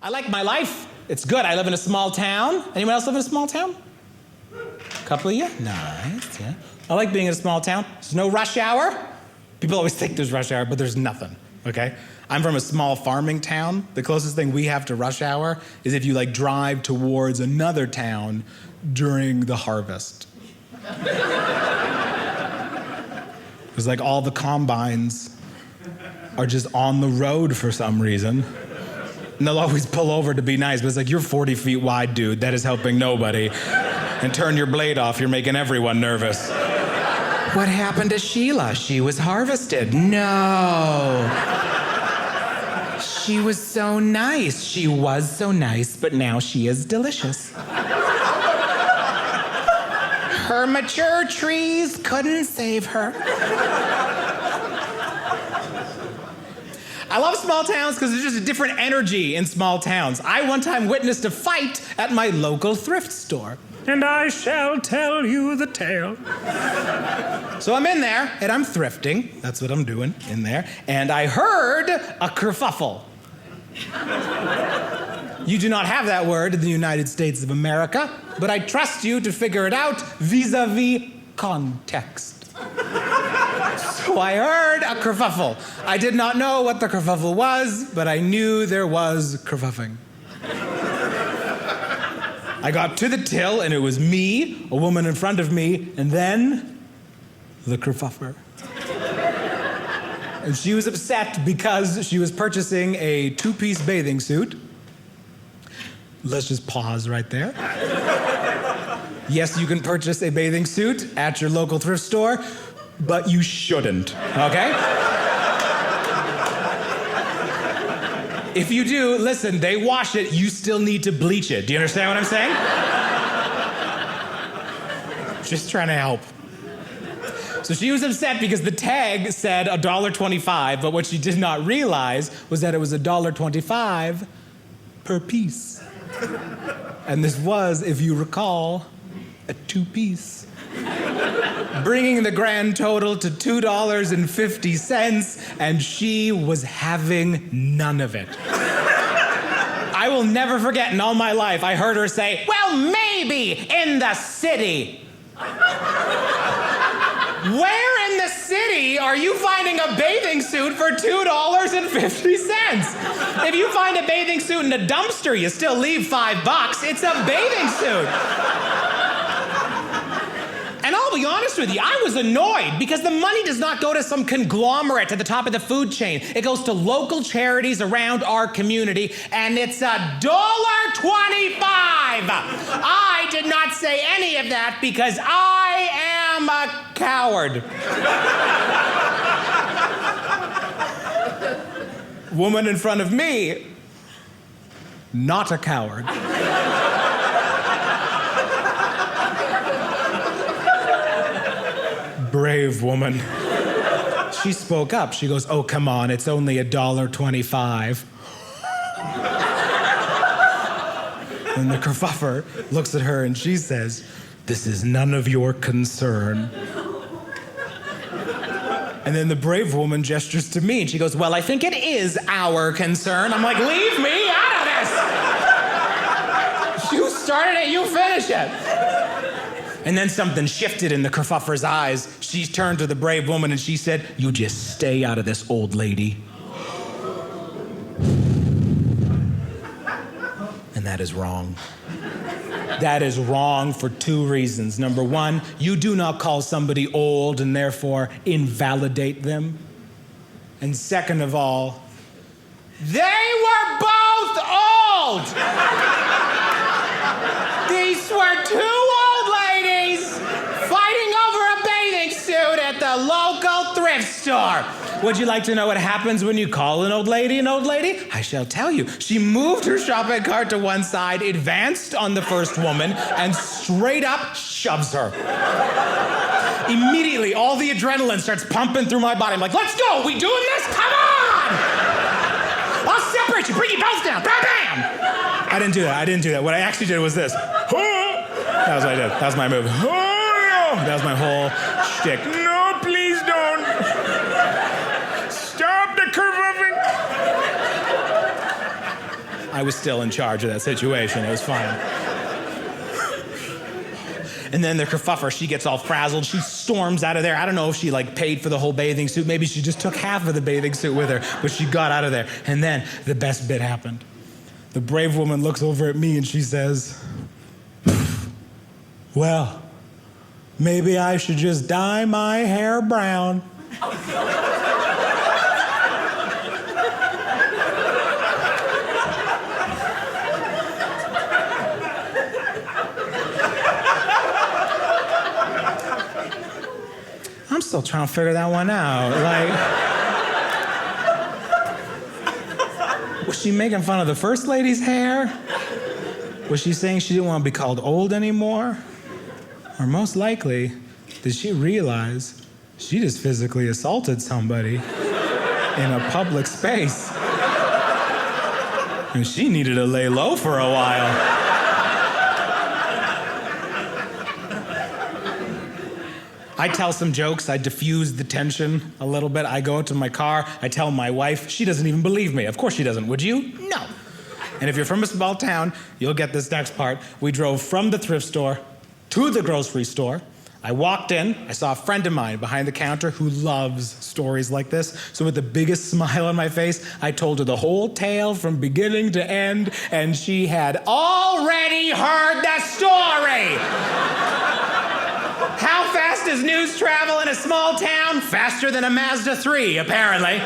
I like my life. It's good. I live in a small town. Anyone else live in a small town? A couple of you? Nice, yeah. I like being in a small town. There's no rush hour. People always think there's rush hour, but there's nothing, okay? I'm from a small farming town. The closest thing we have to rush hour is if you like drive towards another town during the harvest. It's like all the combines are just on the road for some reason. And they'll always pull over to be nice, but it's like, you're 40 feet wide, dude. That is helping nobody. And turn your blade off, you're making everyone nervous. What happened to Sheila? She was harvested. No. She was so nice. She was so nice, but now she is delicious. Her mature trees couldn't save her. I love small towns because there's just a different energy in small towns. I one time witnessed a fight at my local thrift store. And I shall tell you the tale. So I'm in there, and I'm thrifting. That's what I'm doing in there. And I heard a kerfuffle. You do not have that word in the United States of America, but I trust you to figure it out vis-a-vis context. So I heard a kerfuffle. I did not know what the kerfuffle was, but I knew there was kerfuffing. I got to the till, and it was me, a woman in front of me, and then the kerfuffer. And she was upset because she was purchasing a two-piece bathing suit. Let's just pause right there. Yes, you can purchase a bathing suit at your local thrift store, but you shouldn't, okay? If you do, listen, they wash it, you still need to bleach it. Do you understand what I'm saying? Just trying to help. So she was upset because the tag said $1.25, but what she did not realize was that it was $1.25 per piece. And this was, if you recall, a two-piece. Bringing the grand total to $2.50, and she was having none of it. I will never forget in all my life, I heard her say, well, maybe in the city. Where in the city are you finding a bathing suit for $2.50? If you find a bathing suit in a dumpster, you still leave $5. It's a bathing suit. And I'll be honest with you, I was annoyed because the money does not go to some conglomerate at the top of the food chain. It goes to local charities around our community, and it's $1.25. I did not say any of that because I am a coward. Woman in front of me, not a coward. Brave woman. She spoke up. She goes, oh, come on, it's only $1.25. And the kerfuffer looks at her and she says, this is none of your concern. And then the brave woman gestures to me and she goes, well, I think it is our concern. I'm like, leave me out of this. You started it, you finish it. And then something shifted in the kerfuffer's eyes. She turned to the brave woman and she said, you just stay out of this, old lady. And that is wrong. That is wrong for two reasons. Number one, you do not call somebody old and therefore invalidate them. And second of all, they were both old. These were two old ladies fighting over a bathing suit at the local thrift store. Would you like to know what happens when you call an old lady an old lady? I shall tell you. She moved her shopping cart to one side, advanced on the first woman, and straight up shoves her. Immediately, all the adrenaline starts pumping through my body. I'm like, let's go. We doing this? Come on! I'll separate you. Bring you both down. Bam, bam! I didn't do that. What I actually did was this. That was what I did. That was my move. That was my whole shtick. No, please don't. Stop the kerfuffing. I I was still in charge of that situation. It was fine. And then the kerfuffle, she gets all frazzled. She storms out of there. I don't know if she paid for the whole bathing suit. Maybe she just took half of the bathing suit with her, but she got out of there. And then the best bit happened. The brave woman looks over at me and she says, well, maybe I should just dye my hair brown. I'm still trying to figure that one out. Was she making fun of the first lady's hair? Was she saying she didn't want to be called old anymore? Or most likely, did she realize she just physically assaulted somebody in a public space? And she needed to lay low for a while. I tell some jokes, I diffuse the tension a little bit. I go into my car, I tell my wife, she doesn't even believe me. Of course she doesn't, would you? No. And if you're from a small town, you'll get this next part. We drove from the thrift store to the grocery store. I walked in, I saw a friend of mine behind the counter who loves stories like this. So with the biggest smile on my face, I told her the whole tale from beginning to end, and she had already heard the story. How fast does news travel in a small town? Faster than a Mazda 3, apparently.